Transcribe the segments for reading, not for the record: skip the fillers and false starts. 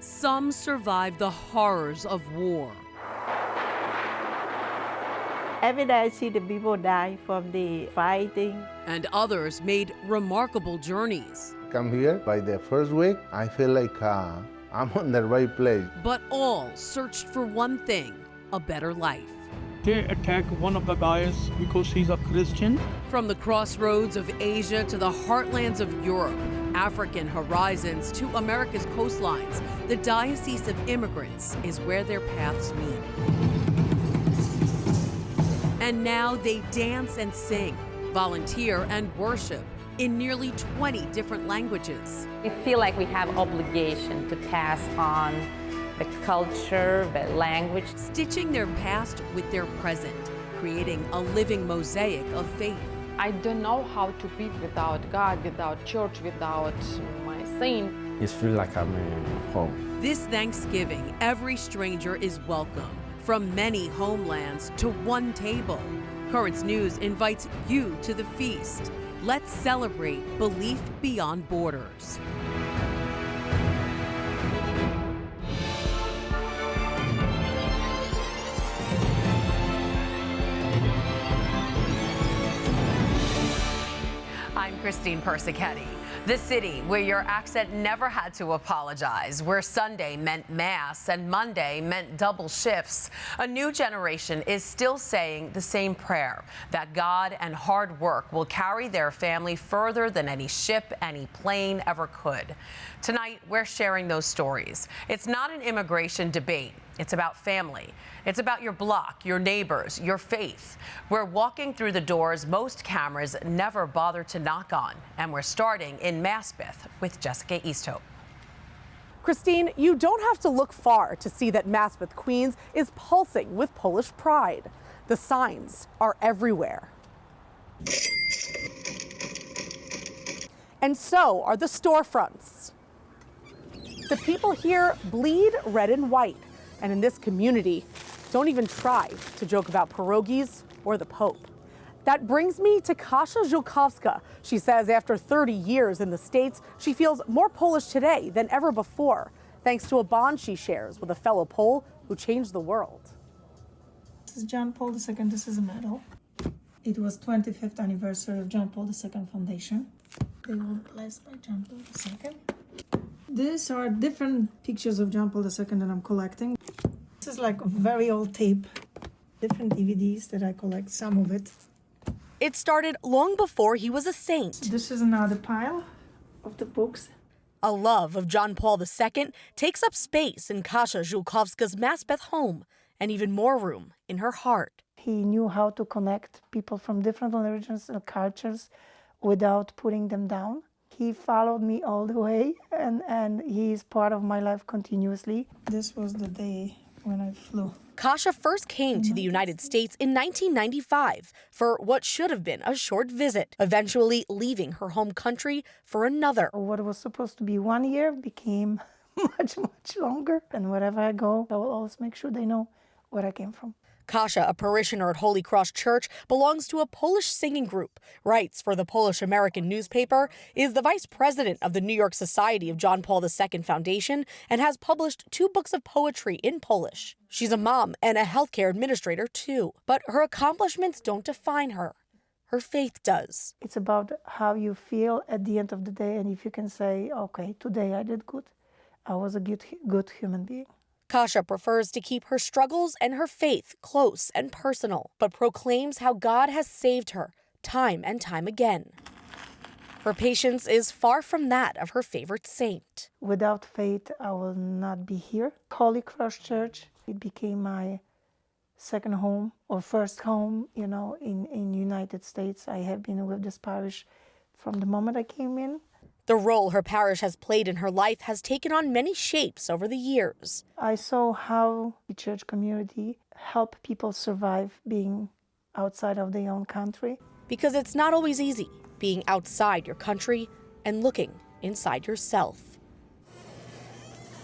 Some survived the horrors of war. Every day I see the people die from the fighting. And others made remarkable journeys. Come here, by the first week, I feel like I'm on the right place. But all searched for one thing, a better life. They attacked one of the guys because he's a Christian. From the crossroads of Asia to the heartlands of Europe, African horizons to America's coastlines, the Diocese of Immigrants is where their paths meet. And now they dance and sing, volunteer and worship in nearly 20 different languages. We feel like we have obligation to pass on the culture, the language. Stitching their past with their present, creating a living mosaic of faith. I don't know how to be without God, without church, without my saint. It feels like I'm home. This Thanksgiving, every stranger is welcome. From many homelands to one table. Currents News invites you to the feast. Let's celebrate belief beyond borders. I'm Christine Persecuted. The city where your accent never had to apologize, where Sunday meant Mass and Monday meant double shifts. A new generation is still saying the same prayer, that God and hard work will carry their family further than any ship, any plane ever could. Tonight, we're sharing those stories. It's not an immigration debate. It's about family. It's about your block, your neighbors, your faith. We're walking through the doors most cameras never bother to knock on. And we're starting in Maspeth with Jessica Easthope. Christine, you don't have to look far to see that Maspeth, Queens is pulsing with Polish pride. The signs are everywhere. And so are the storefronts. The people here bleed red and white. And in this community, don't even try to joke about pierogies or the Pope. That brings me to Kasia Żukowska. She says after 30 years in the States, she feels more Polish today than ever before, thanks to a bond she shares with a fellow Pole who changed the world. This is John Paul II. This is a medal. It was 25th anniversary of John Paul II Foundation. They were blessed by John Paul II. These are different pictures of John Paul II that I'm collecting. This is like a very old tape, different DVDs that I collect, some of it. It started long before he was a saint. This is another pile of the books. A love of John Paul II takes up space in Kasia Żukowska's Maspeth home, and even more room in her heart. He knew how to connect people from different religions and cultures without putting them down. He followed me all the way, and he is part of my life continuously. This was the day when I flew. Kasia first came to the United States in 1995 for what should have been a short visit, eventually leaving her home country for another. What was supposed to be 1 year became much, much longer. And wherever I go, I will always make sure they know where I came from. Kasia, a parishioner at Holy Cross Church, belongs to a Polish singing group, writes for the Polish-American newspaper, is the vice president of the New York Society of John Paul II Foundation, and has published 2 books of poetry in Polish. She's a mom and a healthcare administrator, too. But her accomplishments don't define her. Her faith does. It's about how you feel at the end of the day, and if you can say, okay, today I did good. I was a good human being. Kasia prefers to keep her struggles and her faith close and personal, but proclaims how God has saved her time and time again. Her patience is far from that of her favorite saint. Without faith, I will not be here. Holy Cross Church, it became my second home or first home, in the United States. I have been with this parish from the moment I came in. The role her parish has played in her life has taken on many shapes over the years. I saw how the church community helped people survive being outside of their own country. Because it's not always easy being outside your country and looking inside yourself.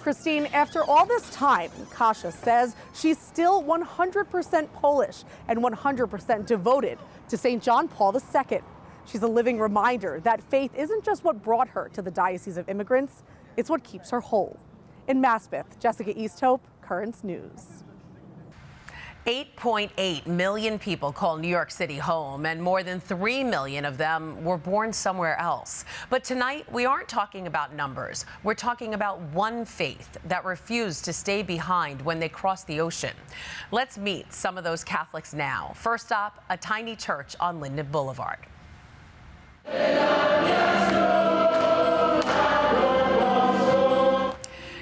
Christine, after all this time, Kasia says she's still 100% Polish and 100% devoted to St. John Paul II. She's a living reminder that faith isn't just what brought her to the Diocese of Immigrants, it's what keeps her whole. In Maspeth, Jessica Easthope, Currents News. 8.8 million people call New York City home, and more than 3 million of them were born somewhere else. But tonight, we aren't talking about numbers. We're talking about one faith that refused to stay behind when they crossed the ocean. Let's meet some of those Catholics now. First up, a tiny church on Linden Boulevard.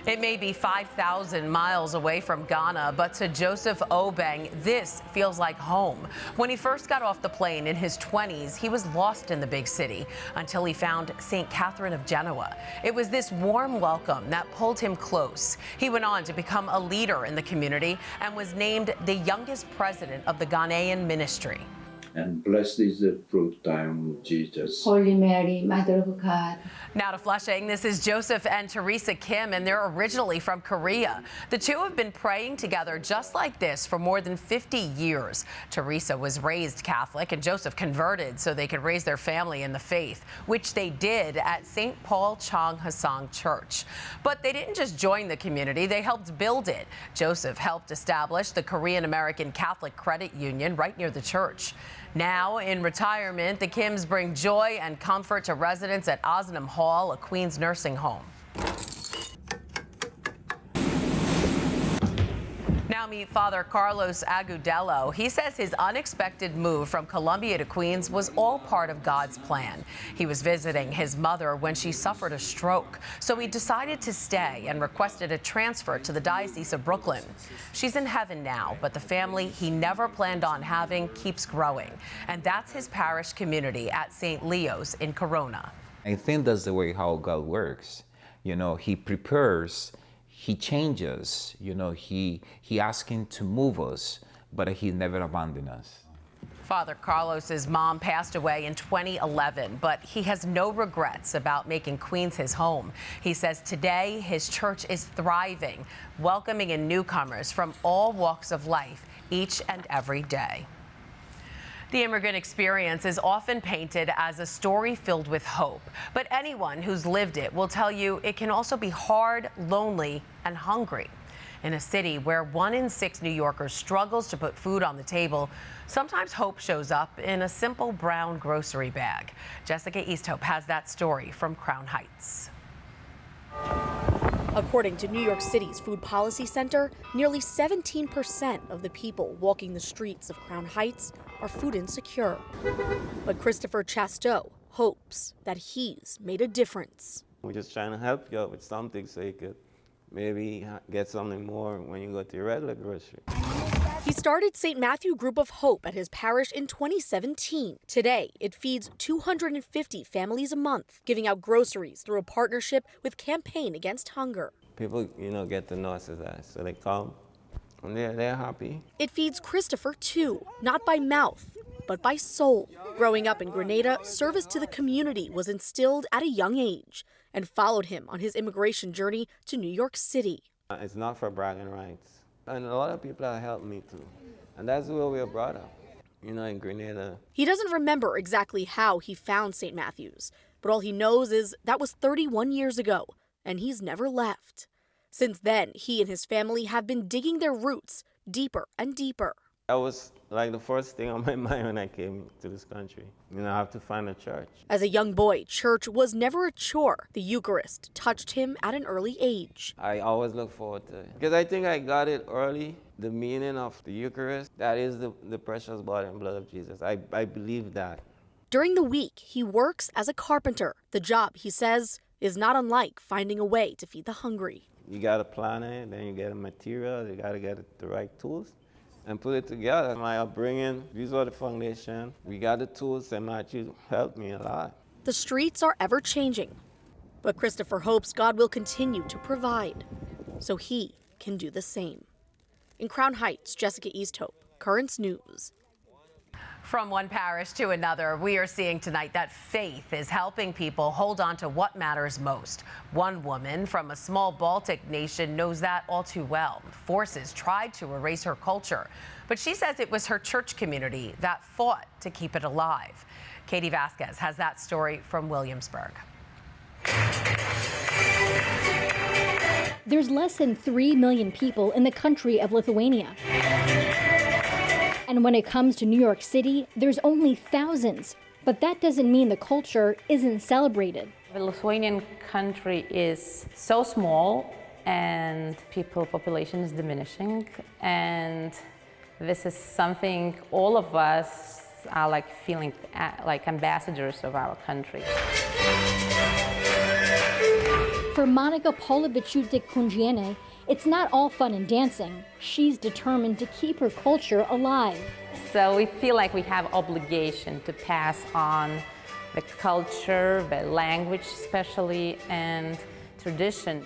It may be 5,000 miles away from Ghana, but to Joseph Obeng, this feels like home. When he first got off the plane in his 20s, he was lost in the big city until he found St. Catherine of Genoa. It was this warm welcome that pulled him close. He went on to become a leader in the community and was named the youngest president of the Ghanaian ministry. And blessed is the fruit of Jesus. Holy Mary, Mother of God. Now to Flushing, this is Joseph and Teresa Kim, and they're originally from Korea. The two have been praying together just like this for more than 50 years. Teresa was raised Catholic, and Joseph converted so they could raise their family in the faith, which they did at St. Paul Chang Hasang Church. But they didn't just join the community, they helped build it. Joseph helped establish the Korean American Catholic Credit Union right near the church. Now, in retirement, the Kims bring joy and comfort to residents at Osnum Hall, a Queens nursing home. Now meet Father Carlos Agudelo. He says his unexpected move from Columbia to Queens was all part of God's plan. He was visiting his mother when she suffered a stroke, so he decided to stay and requested a transfer to the Diocese of Brooklyn. She's in heaven now, but the family he never planned on having keeps growing. And that's his parish community at St. Leo's in Corona. I think that's the way how God works. You know, He prepares, He changes, you know, He asking to move us, but He never abandons us. Father Carlos's mom passed away in 2011, but he has no regrets about making Queens his home. He says today his church is thriving, welcoming in newcomers from all walks of life each and every day. The immigrant experience is often painted as a story filled with hope, but anyone who's lived it will tell you it can also be hard, lonely, and hungry. In a city where 1 in 6 New Yorkers struggles to put food on the table, sometimes hope shows up in a simple brown grocery bag. Jessica Easthope has that story from Crown Heights. According to New York City's Food Policy Center, nearly 17% of the people walking the streets of Crown Heights are food insecure. But Christopher Chasteau hopes that he's made a difference. We're just trying to help you out with something so you could maybe get something more when you go to your regular grocery. He started St. Matthew Group of Hope at his parish in 2017. Today, it feeds 250 families a month, giving out groceries through a partnership with Campaign Against Hunger. People, get to know us as that, so they come and they're happy. It feeds Christopher too, not by mouth, but by soul. Growing up in Grenada, service to the community was instilled at a young age and followed him on his immigration journey to New York City. It's not for bragging rights. And a lot of people have helped me too. And that's where we were brought up, in Grenada. He doesn't remember exactly how he found St. Matthew's, but all he knows is that was 31 years ago, and he's never left. Since then, he and his family have been digging their roots deeper and deeper. That was like the first thing on my mind when I came to this country. I have to find a church. As a young boy, church was never a chore. The Eucharist touched him at an early age. I always look forward to it. Because I think I got it early, the meaning of the Eucharist. That is the precious body and blood of Jesus. I believe that. During the week, he works as a carpenter. The job, he says, is not unlike finding a way to feed the hungry. You got to plan it, then you get a material, you got to get the right tools and put it together. My upbringing, these are the foundation. We got the tools, and Matthew helped me a lot. The streets are ever changing, but Christopher hopes God will continue to provide so he can do the same. In Crown Heights, Jessica Easthope, Currents News. From one parish to another, we are seeing tonight that faith is helping people hold on to what matters most. One woman from a small Baltic nation knows that all too well. Forces tried to erase her culture, but she says it was her church community that fought to keep it alive. Katie Vasquez has that story from Williamsburg. There's less than 3 million people in the country of Lithuania. And when it comes to New York City, there's only thousands. But that doesn't mean the culture isn't celebrated. The Lithuanian country is so small and population is diminishing, and this is something all of us are like feeling like ambassadors of our country. For Monica Polovichutik-Kunjiene, it's not all fun and dancing. She's determined to keep her culture alive. So we feel like we have obligation to pass on the culture, the language especially, and tradition.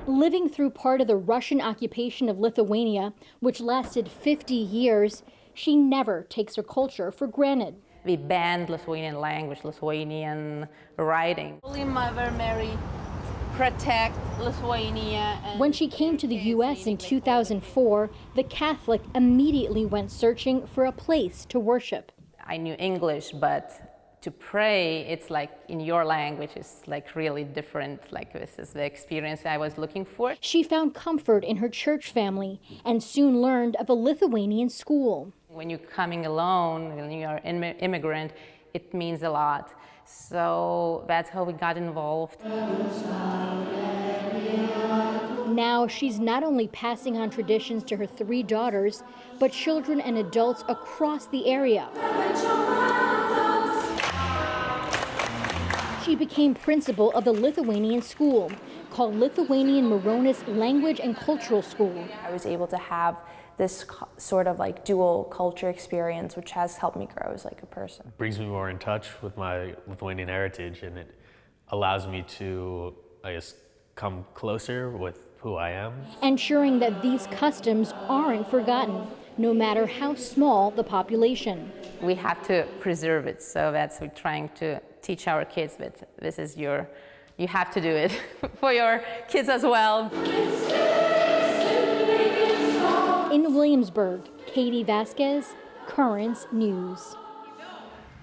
Living through part of the Russian occupation of Lithuania, which lasted 50 years, she never takes her culture for granted. We banned Lithuanian language, Lithuanian writing. Holy Mother Mary, protect Lithuania. When she came to the U.S. in 2004, the Catholic immediately went searching for a place to worship. I knew English, but to pray, it's like in your language, it's like really different. Like this is the experience I was looking for. She found comfort in her church family and soon learned of a Lithuanian school. When you're coming alone, when you're an immigrant, it means a lot. So that's how we got involved. Now she's not only passing on traditions to her 3 daughters, but children and adults across the area. She became principal of the Lithuanian school, called Lithuanian Maronis Language and Cultural School. I was able to have this sort of like dual culture experience, which has helped me grow as like a person. It brings me more in touch with my Lithuanian heritage, and it allows me to, I guess, come closer with who I am. Ensuring that these customs aren't forgotten, no matter how small the population. We have to preserve it, so that's what we're trying to teach our kids that this is you have to do it for your kids as well. In Williamsburg, Katie Vasquez, Currents News.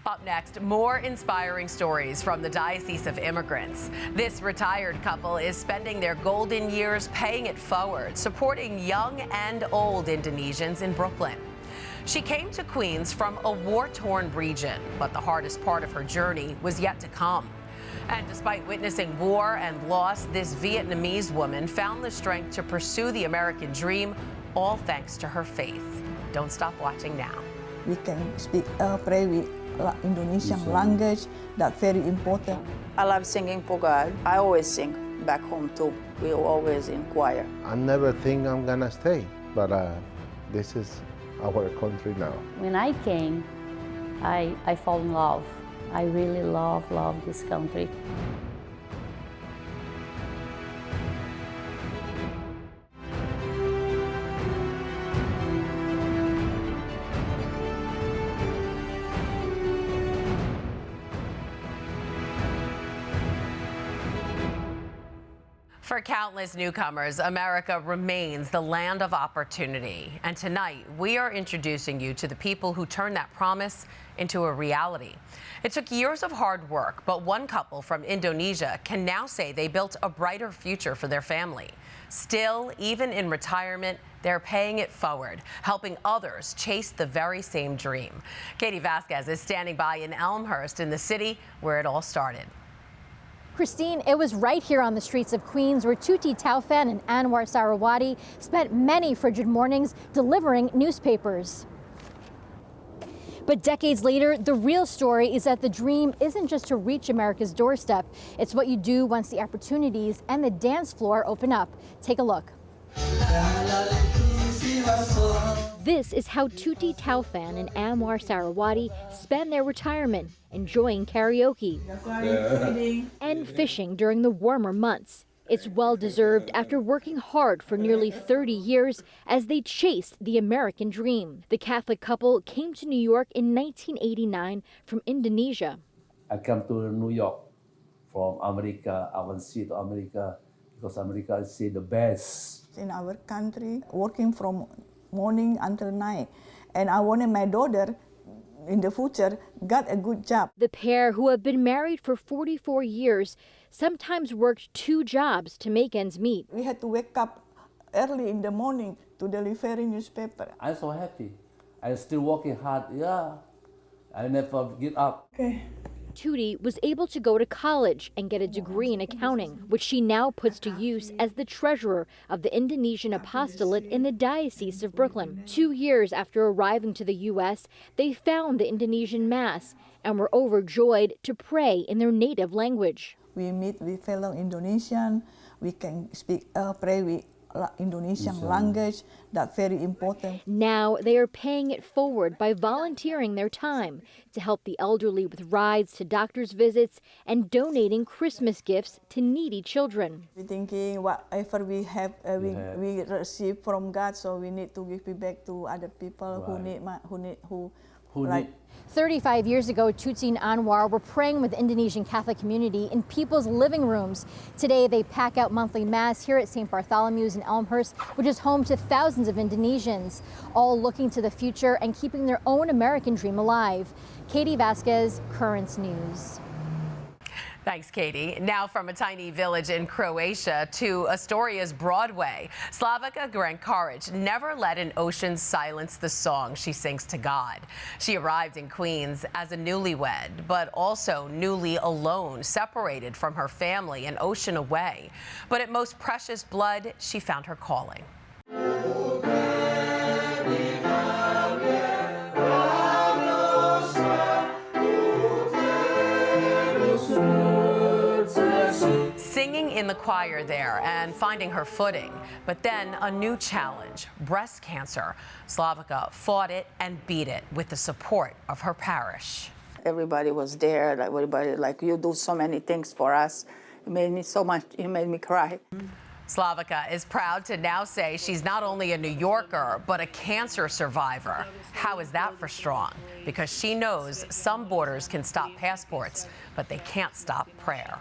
Up next, more inspiring stories from the Diocese of Immigrants. This retired couple is spending their golden years paying it forward, supporting young and old Indonesians in Brooklyn. She came to Queens from a war-torn region, but the hardest part of her journey was yet to come. And despite witnessing war and loss, this Vietnamese woman found the strength to pursue the American dream, all thanks to her faith. Don't stop watching now. We can pray with Indonesian language. That's very important. I love singing for God. I always sing back home too. We always in choir. I never think I'm gonna stay, but this is our country now. When I came, I fall in love. I really love this country. For countless newcomers, America remains the land of opportunity. And tonight, we are introducing you to the people who turned that promise into a reality. It took years of hard work, but one couple from Indonesia can now say they built a brighter future for their family. Still, even in retirement, they're paying it forward, helping others chase the very same dream. Katie Vasquez is standing by in Elmhurst in the city where it all started. Christine, it was right here on the streets of Queens where Tuti Taufan and Anwar Sarawati spent many frigid mornings delivering newspapers. But decades later, the real story is that the dream isn't just to reach America's doorstep. It's what you do once the opportunities and the dance floor open up. Take a look. This is how Tuti Taufan and Anwar Sarawati spend their retirement, enjoying karaoke and fishing during the warmer months. It's well-deserved after working hard for nearly 30 years as they chased the American dream. The Catholic couple came to New York in 1989 from Indonesia. I came to New York from America. I want to see to America because America is the best. In our country, working from morning until night. And I wanted my daughter in the future got a good job. The pair, who have been married for 44 years, sometimes worked 2 jobs to make ends meet. We had to wake up early in the morning to deliver newspaper. I'm so happy. I'm still working hard. Yeah, I never give up. Okay. Tuti was able to go to college and get a degree in accounting, which she now puts to use as the treasurer of the Indonesian apostolate in the Diocese of Brooklyn. 2 years after arriving to the U.S., they found the Indonesian Mass and were overjoyed to pray in their native language. We meet with fellow Indonesian. We can pray with Indonesian language. That's very important. Now they are paying it forward by volunteering their time to help the elderly with rides to doctor's visits and donating Christmas gifts to needy children. We're thinking whatever we have, we receive from God, so we need to give it back to other people who need. 35 years ago, Tutsi and Anwar were praying with the Indonesian Catholic community in people's living rooms. Today, they pack out monthly Mass here at St. Bartholomew's in Elmhurst, which is home to thousands of Indonesians, all looking to the future and keeping their own American dream alive. Katie Vasquez, Currents News. Thanks, Katie. Now from a tiny village in Croatia to Astoria's Broadway, Slavica Grankaric never let an ocean silence the song she sings to God. She arrived in Queens as a newlywed, but also newly alone, separated from her family, an ocean away. But at Most Precious Blood, she found her calling. Singing in the choir there and finding her footing, but then a new challenge, breast cancer. Slavica fought it and beat it with the support of her parish. Everybody was there, like everybody, like, you do so many things for us. It made me so much, it made me cry. Slavica is proud to now say she's not only a New Yorker, but a cancer survivor. How is that for strong? Because she knows some borders can stop passports, but they can't stop prayer.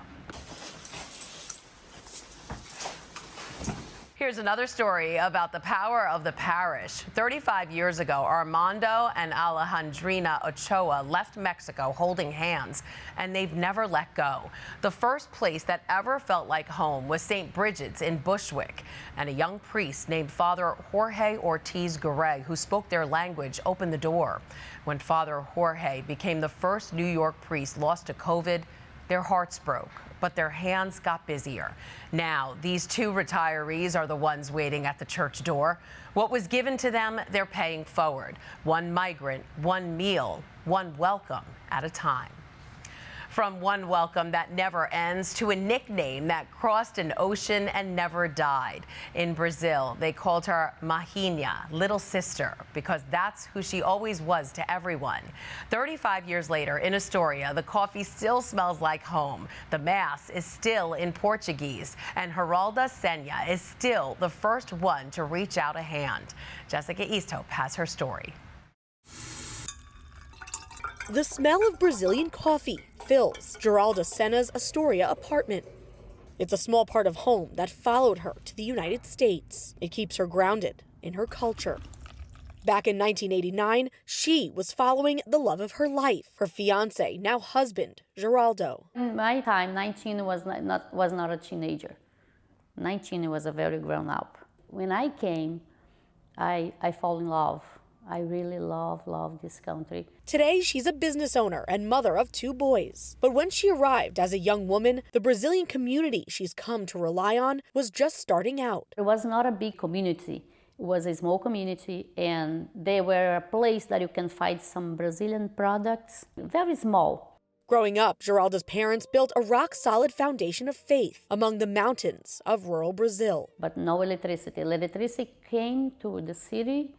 Here's another story about the power of the parish. 35 years ago, Armando and Alejandrina Ochoa left Mexico holding hands, and they've never let go. The first place that ever felt like home was St. Bridget's in Bushwick, and a young priest named Father Jorge Ortiz Garay, who spoke their language, opened the door. When Father Jorge became the first New York priest lost to COVID, their hearts broke, but their hands got busier. Now, these 2 retirees are the ones waiting at the church door. What was given to them, they're paying forward. 1 migrant, 1 meal, 1 welcome at a time. From one welcome that never ends to a nickname that crossed an ocean and never died. In Brazil, they called her Mahina, little sister, because that's who she always was to everyone. 35 years later, in Astoria, the coffee still smells like home. The Mass is still in Portuguese, and Geralda Senya is still the first one to reach out a hand. Jessica Easthope has her story. The smell of Brazilian coffee fills Geralda Senna's Astoria apartment. It's a small part of home that followed her to the United States. It keeps her grounded in her culture. Back in 1989, she was following the love of her life, her fiancé, now husband, Geraldo. In my time, 19 was not a teenager. 19 was a very grown up. When I came, I fall in love. I really love this country. Today, she's a business owner and mother of 2 boys. But when she arrived as a young woman, the Brazilian community she's come to rely on was just starting out. It was not a big community. It was a small community, and they were a place that you can find some Brazilian products, very small. Growing up, Geralda's parents built a rock-solid foundation of faith among the mountains of rural Brazil. But no electricity. Electricity came to the city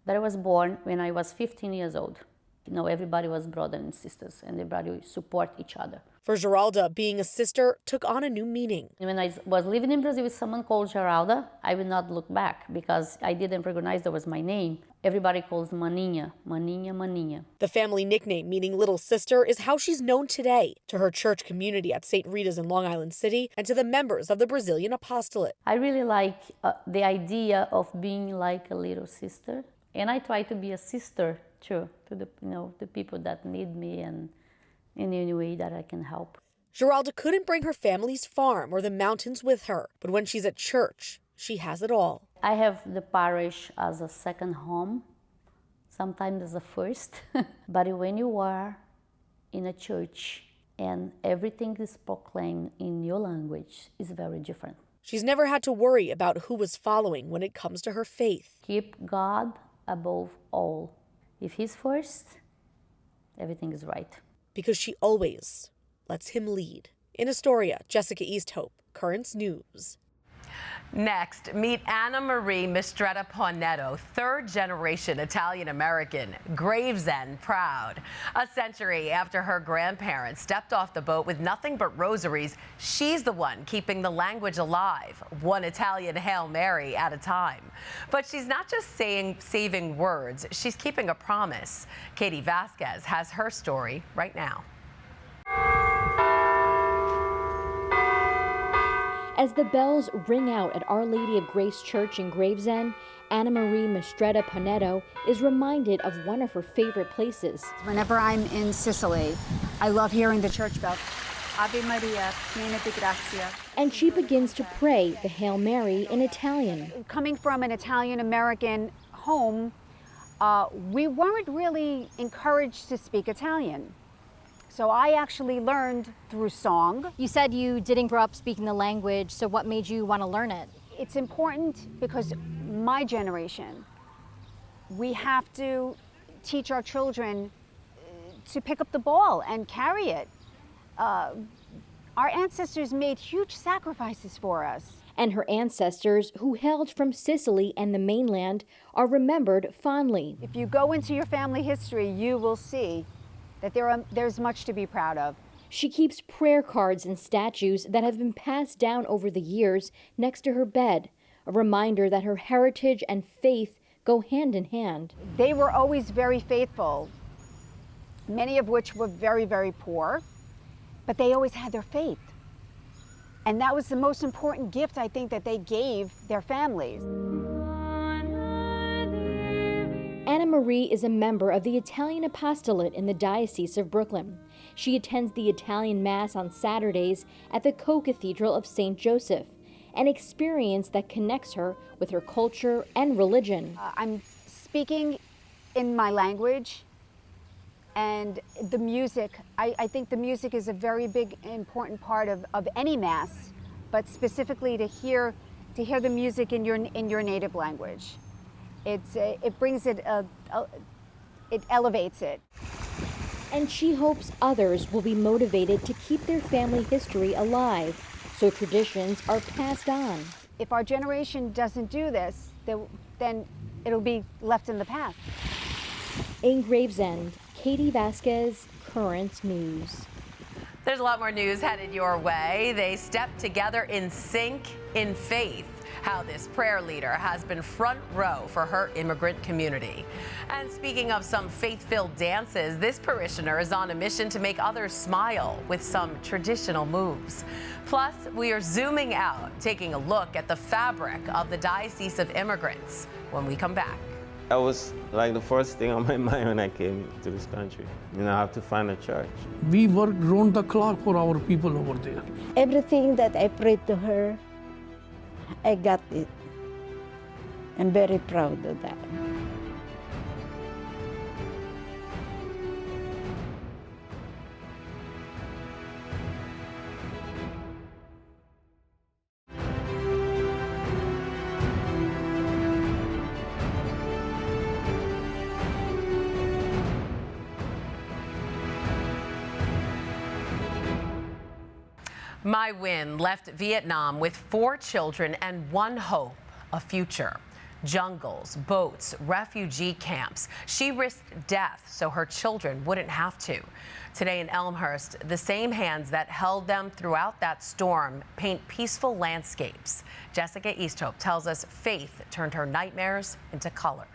that I was born when I was 15 years old. You know, everybody was brothers and sisters, and everybody support each other. For Geralda, being a sister took on a new meaning. When I was living in Brazil with someone called Geralda, I would not look back because I didn't recognize that was my name. Everybody calls Maninha, Maninha, Maninha. The family nickname, meaning little sister, is how she's known today to her church community at St. Rita's in Long Island City and to the members of the Brazilian apostolate. I really like the idea of being like a little sister. And I try to be a sister to the the people that need me and in any way that I can help. Geralda couldn't bring her family's farm or the mountains with her, but when she's at church, she has it all. I have the parish as a second home, sometimes as a first, but when you are in a church and everything is proclaimed in your language, is very different. She's never had to worry about who was following when it comes to her faith. Keep God above all. If He's first, everything is right. Because she always lets Him lead. In Astoria, Jessica Easthope, Currents News. Next, meet Anna Marie Mistretta Ponetto, third-generation Italian-American, Gravesend proud. A century after her grandparents stepped off the boat with nothing but rosaries, she's the one keeping the language alive, one Italian Hail Mary at a time. But she's not just saving words, she's keeping a promise. Katie Vasquez has her story right now. As the bells ring out at Our Lady of Grace Church in Gravesend, Anna Marie Mistretta Ponetto is reminded of one of her favorite places. Whenever I'm in Sicily, I love hearing the church bell. Ave Maria, piena di grazia. And she begins to pray the Hail Mary in Italian. Coming from an Italian-American home, we weren't really encouraged to speak Italian. So I actually learned through song. You said you didn't grow up speaking the language, so what made you want to learn it? It's important because my generation, we have to teach our children to pick up the ball and carry it. Our ancestors made huge sacrifices for us. And her ancestors, who hailed from Sicily and the mainland, are remembered fondly. If you go into your family history, you will see that there's much to be proud of. She keeps prayer cards and statues that have been passed down over the years next to her bed, a reminder that her heritage and faith go hand in hand. They were always very faithful, many of which were very, very poor, but they always had their faith. And that was the most important gift, I think, that they gave their families. Anna Marie is a member of the Italian apostolate in the Diocese of Brooklyn. She attends the Italian Mass on Saturdays at the Co-Cathedral of St. Joseph, an experience that connects her with her culture and religion. I'm speaking in my language, and the music, I think the music is a very big, important part of any Mass, but specifically to hear the music in your native language. It brings it, it elevates it. And she hopes others will be motivated to keep their family history alive, so traditions are passed on. If our generation doesn't do this, then it'll be left in the past. In Gravesend, Katie Vasquez, Currents News. There's a lot more news headed your way. They stepped together in sync in faith. How this prayer leader has been front row for her immigrant community. And speaking of some faith-filled dances, this parishioner is on a mission to make others smile with some traditional moves. Plus, we are zooming out, taking a look at the fabric of the Diocese of Immigrants when we come back. That was like the first thing on my mind when I came to this country. I have to find a church. We worked round the clock for our people over there. Everything that I prayed to her, I got it. I'm very proud of that. My Win left Vietnam with 4 children and one hope, a future. Jungles, boats, refugee camps. She risked death so her children wouldn't have to. Today in Elmhurst, the same hands that held them throughout that storm paint peaceful landscapes. Jessica Easthope tells us faith turned her nightmares into color.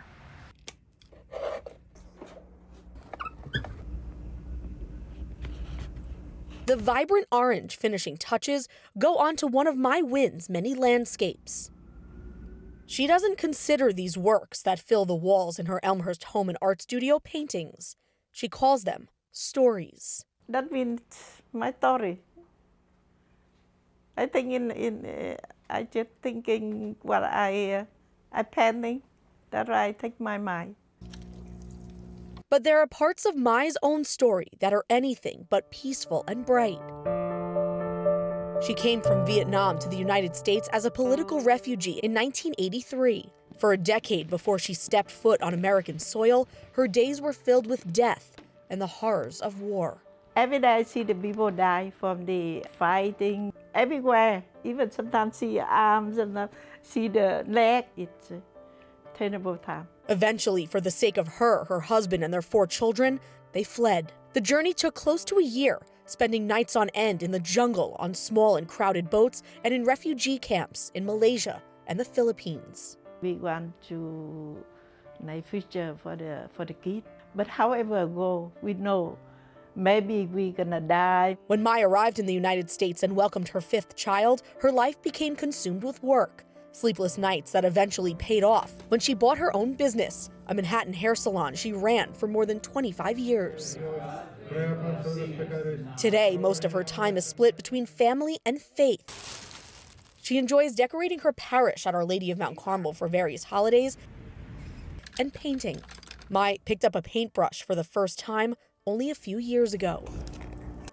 The vibrant orange finishing touches go onto one of My Win's many landscapes. She doesn't consider these works that fill the walls in her Elmhurst home and art studio paintings. She calls them stories. That means my story. I think I just thinking what I painting that I take my mind. But there are parts of Mai's own story that are anything but peaceful and bright. She came from Vietnam to the United States as a political refugee in 1983. For a decade before she stepped foot on American soil, her days were filled with death and the horrors of war. Every day I see the people die from the fighting everywhere. Even sometimes see arms and see the leg. It's a terrible time. Eventually, for the sake of her husband, and their 4 children, they fled. The journey took close to a year, spending nights on end in the jungle on small and crowded boats and in refugee camps in Malaysia and the Philippines. We want to nice future for the kids. But however go, we know maybe we're gonna die. When Mai arrived in the United States and welcomed her 5th child, her life became consumed with work. Sleepless nights that eventually paid off when she bought her own business, a Manhattan hair salon she ran for more than 25 years. Today, most of her time is split between family and faith. She enjoys decorating her parish at Our Lady of Mount Carmel for various holidays and painting. Mai picked up a paintbrush for the first time only a few years ago.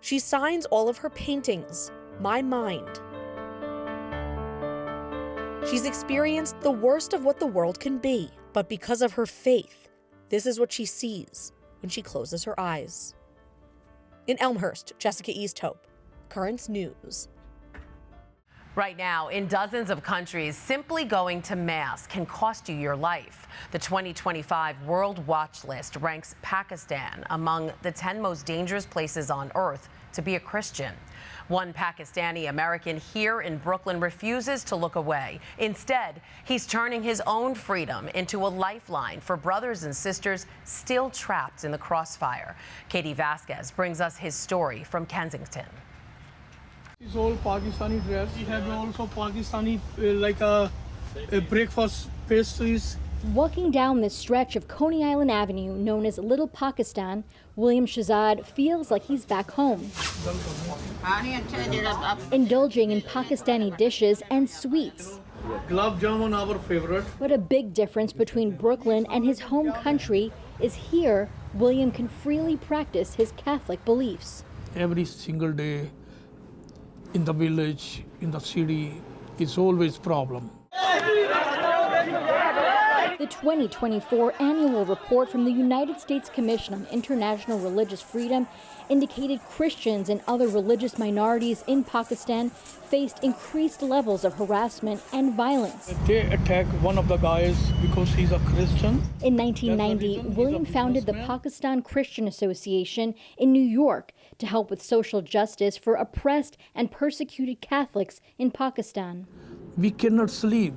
She signs all of her paintings, My Mind. She's experienced the worst of what the world can be, but because of her faith, this is what she sees when she closes her eyes. In Elmhurst, Jessica Easthope, Currents News. Right now, in dozens of countries, simply going to Mass can cost you your life. The 2025 World Watch List ranks Pakistan among the 10 most dangerous places on earth to be a Christian. One Pakistani American here in Brooklyn refuses to look away. Instead, he's turning his own freedom into a lifeline for brothers and sisters still trapped in the crossfire. Katie Vasquez brings us his story from Kensington. It's all Pakistani dress. We have also Pakistani like a breakfast pastries. Walking down this stretch of Coney Island Avenue, known as Little Pakistan, William Shahzad feels like he's back home. Indulging in Pakistani dishes and sweets. Gulab jamun, our favorite. But a big difference between Brooklyn and his home country is here, William can freely practice his Catholic beliefs. Every single day in the village, in the city, it's always problem. The 2024 annual report from the United States Commission on International Religious Freedom indicated Christians and other religious minorities in Pakistan faced increased levels of harassment and violence. They attacked one of the guys because he's a Christian. In 1990, William founded the Pakistan Christian Association in New York to help with social justice for oppressed and persecuted Catholics in Pakistan. We cannot sleep.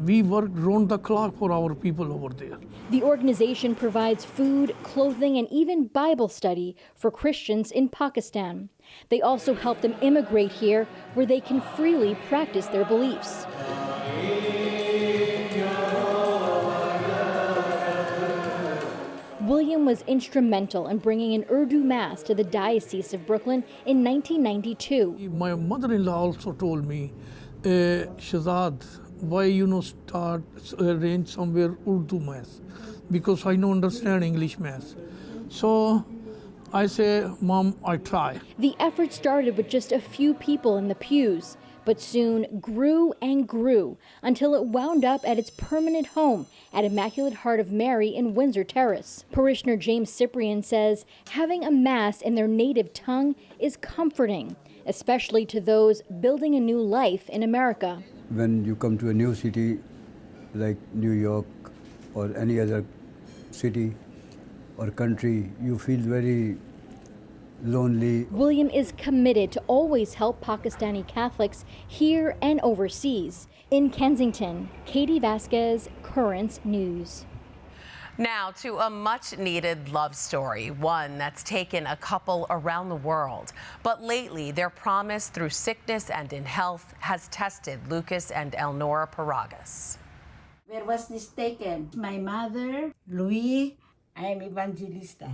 We work round the clock for our people over there. The organization provides food, clothing, and even Bible study for Christians in Pakistan. They also help them immigrate here where they can freely practice their beliefs. William was instrumental in bringing an Urdu Mass to the Diocese of Brooklyn in 1992. My mother-in-law also told me, Shahzad, why you not start arrange somewhere Urdu Mass? Because I don't understand English Mass. So I say, Mom, I try. The effort started with just a few people in the pews, but soon grew and grew until it wound up at its permanent home at Immaculate Heart of Mary in Windsor Terrace. Parishioner James Cyprian says having a Mass in their native tongue is comforting, especially to those building a new life in America. When you come to a new city like New York or any other city or country, you feel very lonely. William is committed to always help Pakistani Catholics here and overseas. In Kensington, Katie Vasquez, Currents News. Now to a much-needed love story, one that's taken a couple around the world. But lately, their promise through sickness and in health has tested Lucas and Elnora Paragas. Where was this taken? My mother, Louis, I am Evangelista.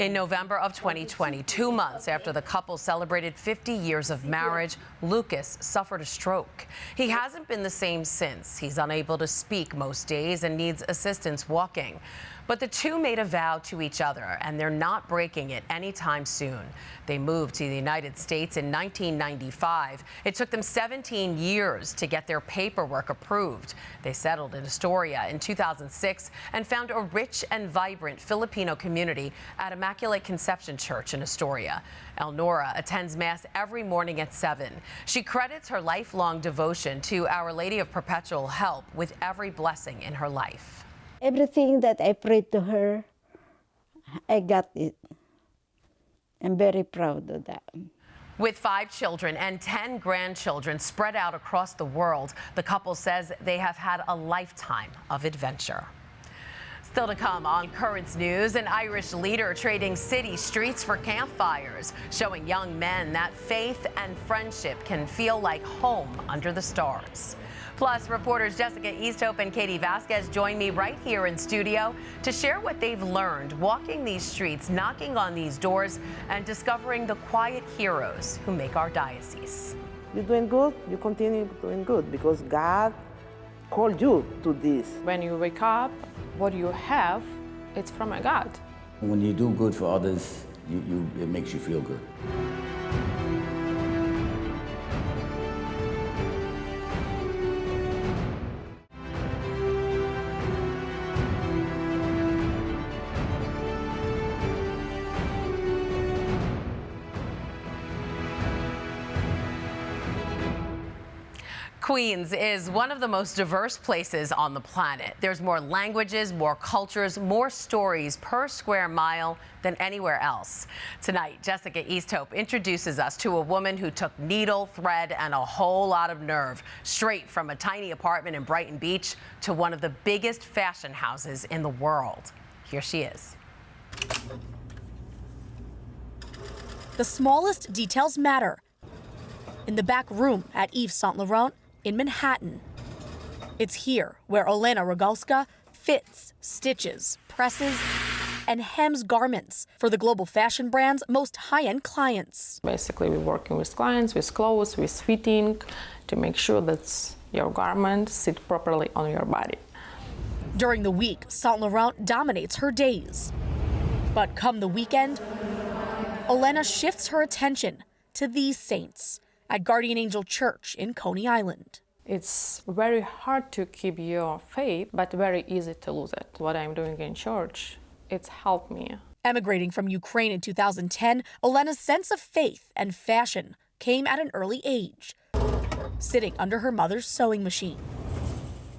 In November of 2020, 2 months after the couple celebrated 50 years of marriage, Lucas suffered a stroke. He hasn't been the same since. He's unable to speak most days and needs assistance walking. But the two made a vow to each other, and they're not breaking it anytime soon. They moved to the United States in 1995. It took them 17 years to get their paperwork approved. They settled in Astoria in 2006 and found a rich and vibrant Filipino community at Immaculate Conception Church in Astoria. Elnora attends Mass every morning at 7. She credits her lifelong devotion to Our Lady of Perpetual Help with every blessing in her life. Everything that I prayed to her, I got it. I'm very proud of that. With 5 children and 10 grandchildren spread out across the world, the couple says they have had a lifetime of adventure. Still to come on Currents News, an Irish leader trading city streets for campfires, showing young men that faith and friendship can feel like home under the stars. Plus, reporters Jessica Easthope and Katie Vasquez join me right here in studio to share what they've learned walking these streets, knocking on these doors, and discovering the quiet heroes who make our diocese. You're doing good, you continue doing good because God called you to this. When you wake up, what you have, it's from a God. When you do good for others, it makes you feel good. Queens is one of the most diverse places on the planet. There's more languages, more cultures, more stories per square mile than anywhere else. Tonight, Jessica Easthope introduces us to a woman who took needle, thread, and a whole lot of nerve straight from a tiny apartment in Brighton Beach to one of the biggest fashion houses in the world. Here she is. The smallest details matter. In the back room at Yves Saint Laurent in Manhattan. It's here where Olena Rogalska fits, stitches, presses, and hems garments for the global fashion brand's most high-end clients. Basically, we're working with clients, with clothes, with fitting, to make sure that your garments sit properly on your body. During the week, Saint Laurent dominates her days. But come the weekend, Olena shifts her attention to these saints at Guardian Angel Church in Coney Island. It's very hard to keep your faith, but very easy to lose it. What I'm doing in church, it's helped me. Emigrating from Ukraine in 2010, Olena's sense of faith and fashion came at an early age, sitting under her mother's sewing machine.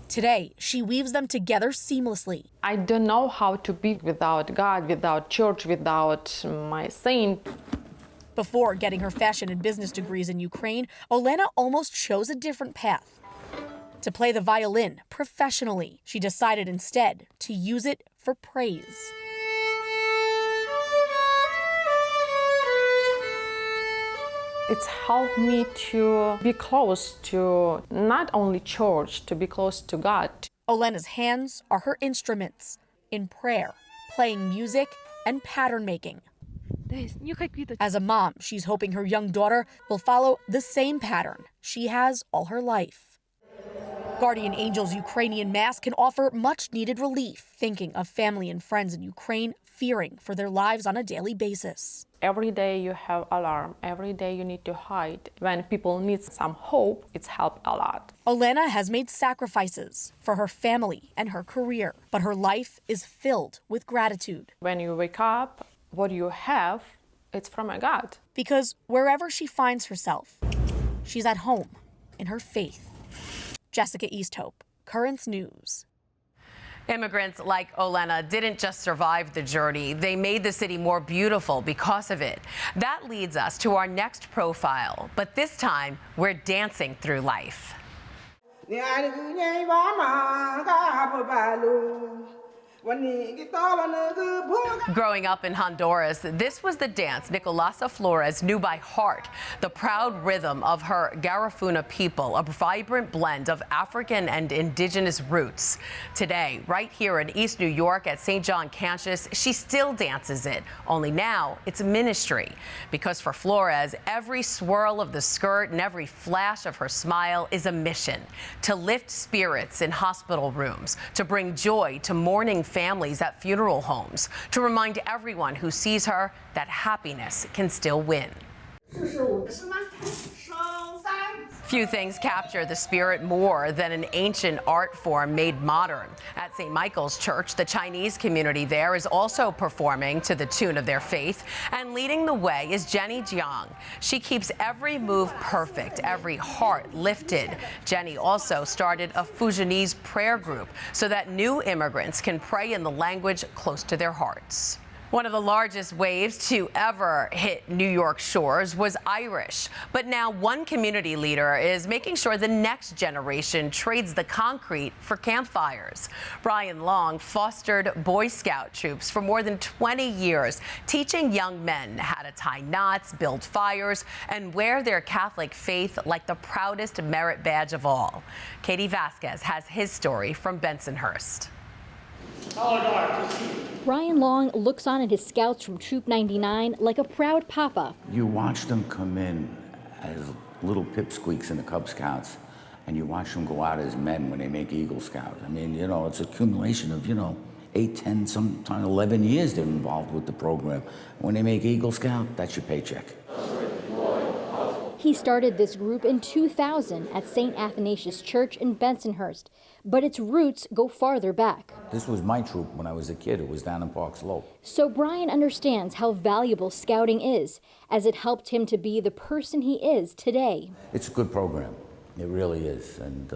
Today, she weaves them together seamlessly. I don't know how to be without God, without church, without my saint. Before getting her fashion and business degrees in Ukraine, Olena almost chose a different path. To play the violin professionally, she decided instead to use it for praise. It's helped me to be close to not only church, to be close to God. Olena's hands are her instruments in prayer, playing music, and pattern making. As a mom, she's hoping her young daughter will follow the same pattern she has all her life. Guardian Angel's Ukrainian Mass can offer much-needed relief, thinking of family and friends in Ukraine fearing for their lives on a daily basis. Every day you have alarm. Every day you need to hide. When people need some hope, it's helped a lot. Olena has made sacrifices for her family and her career, but her life is filled with gratitude. When you wake up, what you have, it's from a God. Because wherever she finds herself, she's at home in her faith. Jessica Easthope, Currents News. Immigrants like Olena didn't just survive the journey, they made the city more beautiful because of it. That leads us to our next profile, but this time we're dancing through life. Growing up in Honduras, this was the dance Nicolasa Flores knew by heart, the proud rhythm of her Garifuna people, a vibrant blend of African and indigenous roots. Today, right here in East New York at St. John Campus, she still dances it, only now it's a ministry. Because for Flores, every swirl of the skirt and every flash of her smile is a mission, to lift spirits in hospital rooms, to bring joy to mourning families at funeral homes, to remind everyone who sees her that happiness can still win. Few things capture the spirit more than an ancient art form made modern. At St. Michael's Church, the Chinese community there is also performing to the tune of their faith, and leading the way is Jenny Jiang. She keeps every move perfect, every heart lifted. Jenny also started a Fujianese prayer group so that new immigrants can pray in the language close to their hearts. One of the largest waves to ever hit New York shores was Irish. But now one community leader is making sure the next generation trades the concrete for campfires. Brian Long fostered Boy Scout troops for more than 20 years, teaching young men how to tie knots, build fires, and wear their Catholic faith like the proudest merit badge of all. Katie Vasquez has his story from Bensonhurst. Brian Long looks on at his scouts from Troop 99 like a proud papa. You watch them come in as little pipsqueaks in the Cub Scouts, and you watch them go out as men when they make Eagle Scout. I mean, you know, it's an accumulation of, 8, 10, sometimes 11 years they're involved with the program. When they make Eagle Scout, that's your paycheck. He started this group in 2000 at St. Athanasius Church in Bensonhurst, but its roots go farther back. This was my troop when I was a kid. It was down in Park Slope. So Brian understands how valuable scouting is, as it helped him to be the person he is today. It's a good program. It really is. And,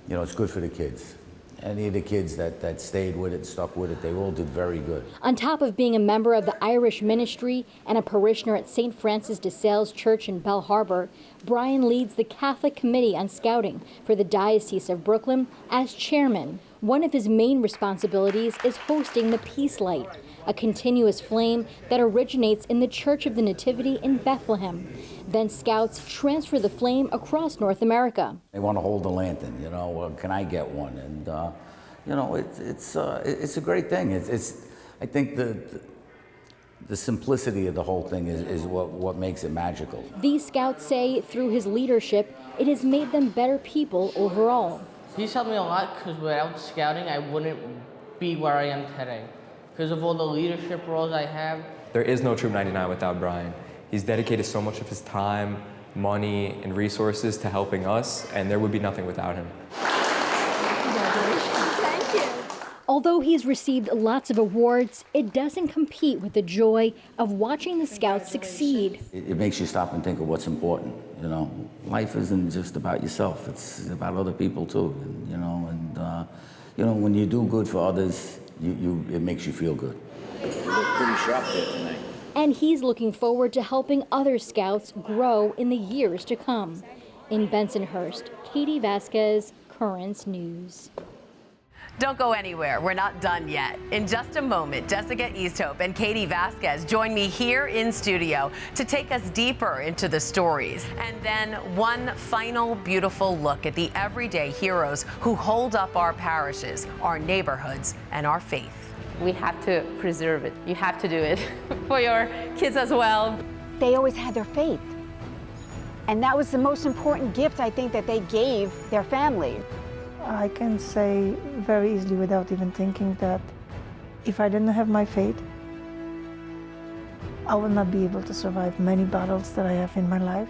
it's good for the kids. Any of the kids that stayed with it, stuck with it, they all did very good. On top of being a member of the Irish ministry and a parishioner at St. Francis de Sales Church in Bell Harbor, Brian leads the Catholic Committee on Scouting for the Diocese of Brooklyn as chairman. One of his main responsibilities is hosting the Peace Light, a continuous flame that originates in the Church of the Nativity in Bethlehem. Then scouts transfer the flame across North America. They want to hold the lantern, can I get one? And, it's a great thing. I think the simplicity of the whole thing is what makes it magical. These scouts say through his leadership, it has made them better people overall. He's helped me a lot because without scouting, I wouldn't be where I am today. Because of all the leadership roles I have. There is no Troop 99 without Brian. He's dedicated so much of his time, money, and resources to helping us, and there would be nothing without him. Thank you. Although he's received lots of awards, it doesn't compete with the joy of watching the scouts succeed. It makes you stop and think of what's important, Life isn't just about yourself, it's about other people too, when you do good for others, it makes you feel good. You look pretty sharp there tonight. And he's looking forward to helping other scouts grow in the years to come. In Bensonhurst, Katie Vasquez, Currents News. Don't go anywhere. We're not done yet. In just a moment, Jessica Easthope and Katie Vasquez join me here in studio to take us deeper into the stories. And then one final beautiful look at the everyday heroes who hold up our parishes, our neighborhoods, and our faith. We have to preserve it. You have to do it for your kids as well. They always had their faith. And that was the most important gift, I think, that they gave their family. I can say very easily without even thinking that if I didn't have my faith, I would not be able to survive many battles that I have in my life.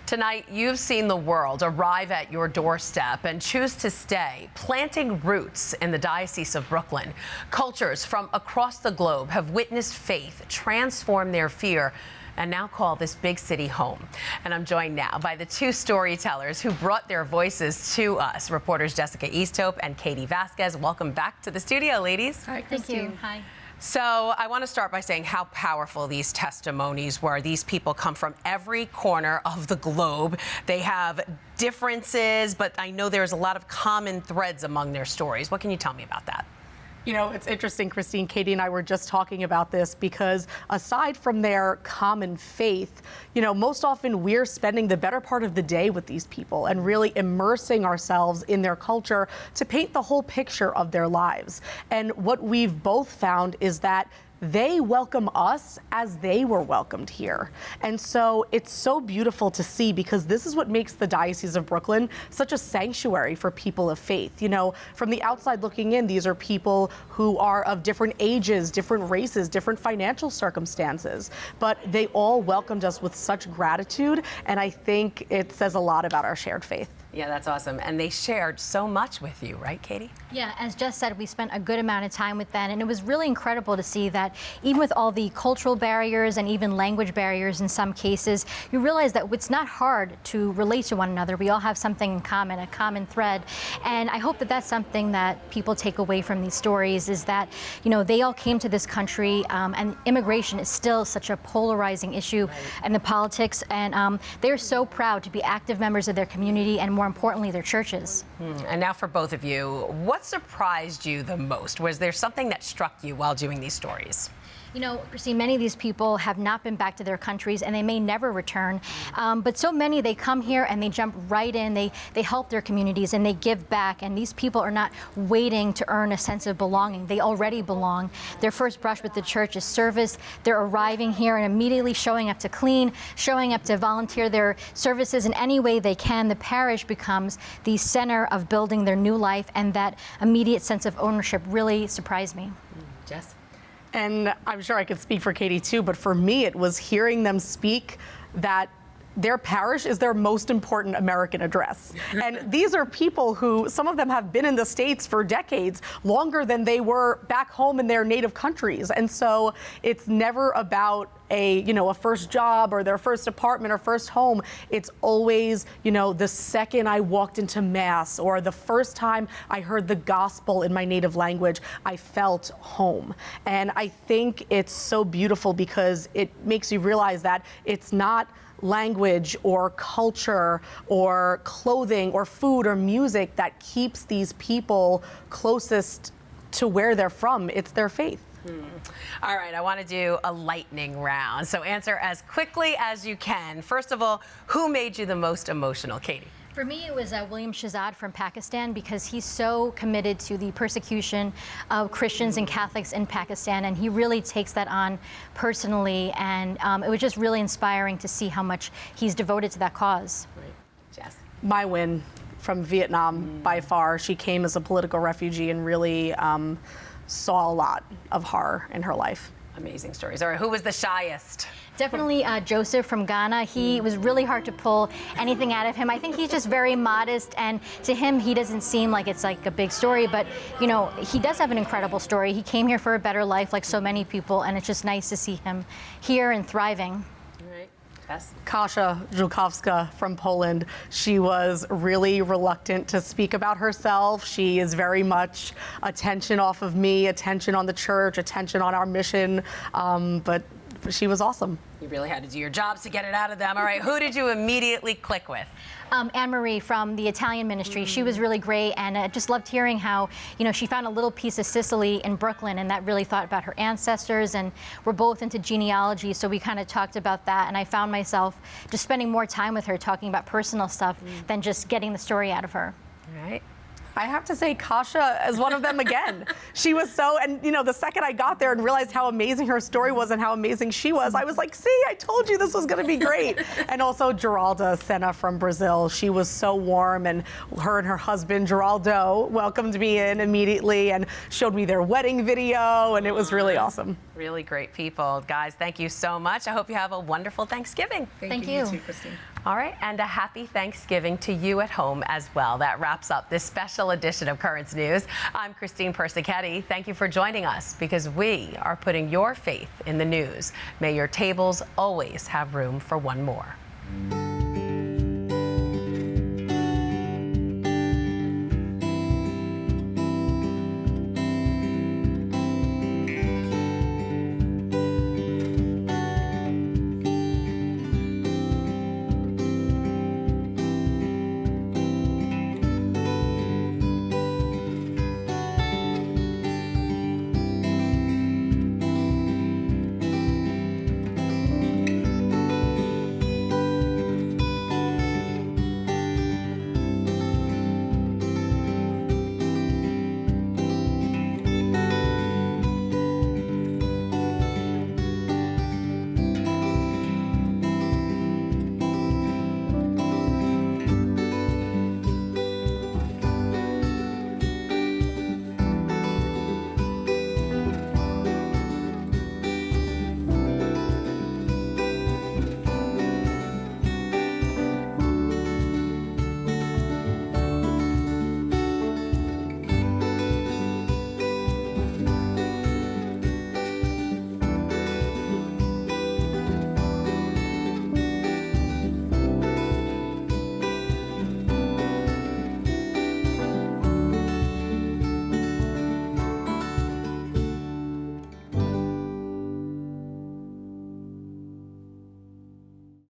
Tonight, you've seen the world arrive at your doorstep and choose to stay, planting roots in the Diocese of Brooklyn. Cultures from across the globe have witnessed faith transform their fear and now call this big city home. And I'm joined now by the two storytellers who brought their voices to us, reporters Jessica Easthope and Katie Vasquez. Welcome back to the studio, ladies. Hi, Christine. Hi. So I want to start by saying how powerful these testimonies were. These people come from every corner of the globe. They have differences, but I know there's a lot of common threads among their stories. What can you tell me about that? You know, it's interesting, Christine. Katie and I were just talking about this because aside from their common faith, you know, most often we're spending the better part of the day with these people and really immersing ourselves in their culture to paint the whole picture of their lives. And what we've both found is that they welcome us as they were welcomed here. And so it's so beautiful to see, because this is what makes the Diocese of Brooklyn such a sanctuary for people of faith. You know, from the outside looking in, these are people who are of different ages, different races, different financial circumstances, but they all welcomed us with such gratitude. And I think it says a lot about our shared faith. Yeah, that's awesome. And they shared so much with you, right, Katie? Yeah, as Jess said, we spent a good amount of time with them, and it was really incredible to see that even with all the cultural barriers and even language barriers in some cases, you realize that it's not hard to relate to one another. We all have something in common, a common thread. And I hope that that's something that people take away from these stories, is that, you know, they all came to this country, and immigration is still such a polarizing issue in the politics, and they're so proud to be active members of their community and more importantly, their churches. And now for both of you, what surprised you the most? Was there something that struck you while doing these stories? You know, Christine, many of these people have not been back to their countries and they may never return. But so many, they come here and they jump right in, they help their communities and they give back. And these people are not waiting to earn a sense of belonging. They already belong. Their first brush with the church is service. They're arriving here and immediately showing up to clean, showing up to volunteer their services in any way they can. The parish becomes the center of building their new life, and that immediate sense of ownership really surprised me. Jess? And I'm sure I could speak for Katie too, but for me, it was hearing them speak that their parish is their most important American address. And these are people who, some of them have been in the States for decades, longer than they were back home in their native countries. And so it's never about a first job or their first apartment or first home. It's always, you know, the second I walked into Mass or the first time I heard the gospel in my native language, I felt home. And I think it's so beautiful because it makes you realize that it's not language or culture or clothing or food or music that keeps these people closest to where they're from. It's their faith. All right, I want to do a lightning round. So answer as quickly as you can. First of all, who made you the most emotional, Katie? For me, it was William Shahzad from Pakistan, because he's so committed to the persecution of Christians and Catholics in Pakistan, and he really takes that on personally, and it was just really inspiring to see how much he's devoted to that cause. Right. Jess? My win from Vietnam, by far. She came as a political refugee and really saw a lot of horror in her life. Amazing stories. All right, who was the shyest? Definitely Joseph from Ghana. He was really hard to pull anything out of him. I think he's just very modest, and to him, he doesn't seem like it's like a big story, but you know, he does have an incredible story. He came here for a better life like so many people, and it's just nice to see him here and thriving. All right. Yes. Kasia Żukowska from Poland. She was really reluctant to speak about herself. She is very much attention off of me, attention on the church, attention on our mission, but she was awesome. You really had to do your jobs to get it out of them. All right, who did you immediately click with? Anne-Marie from the Italian ministry. She was really great, and I just loved hearing how, you know, she found a little piece of Sicily in Brooklyn, and that really thought about her ancestors, and we're both into genealogy, so we kind of talked about that, and I found myself just spending more time with her talking about personal stuff than just getting the story out of her. All right. I have to say Kasia is one of them again. She was so, and you know, the second I got there and realized how amazing her story was and how amazing she was, I was like, see, I told you this was gonna be great. And also Geralda Senna from Brazil. She was so warm, and her and her husband, Geraldo, welcomed me in immediately and showed me their wedding video, and it was really awesome. Really great people. Guys, thank you so much. I hope you have a wonderful Thanksgiving. Thank you. You too, Christine. All right, and a happy Thanksgiving to you at home as well. That wraps up this special edition of Currents News. I'm Christine Persichetti. Thank you for joining us because we are putting your faith in the news. May your tables always have room for one more.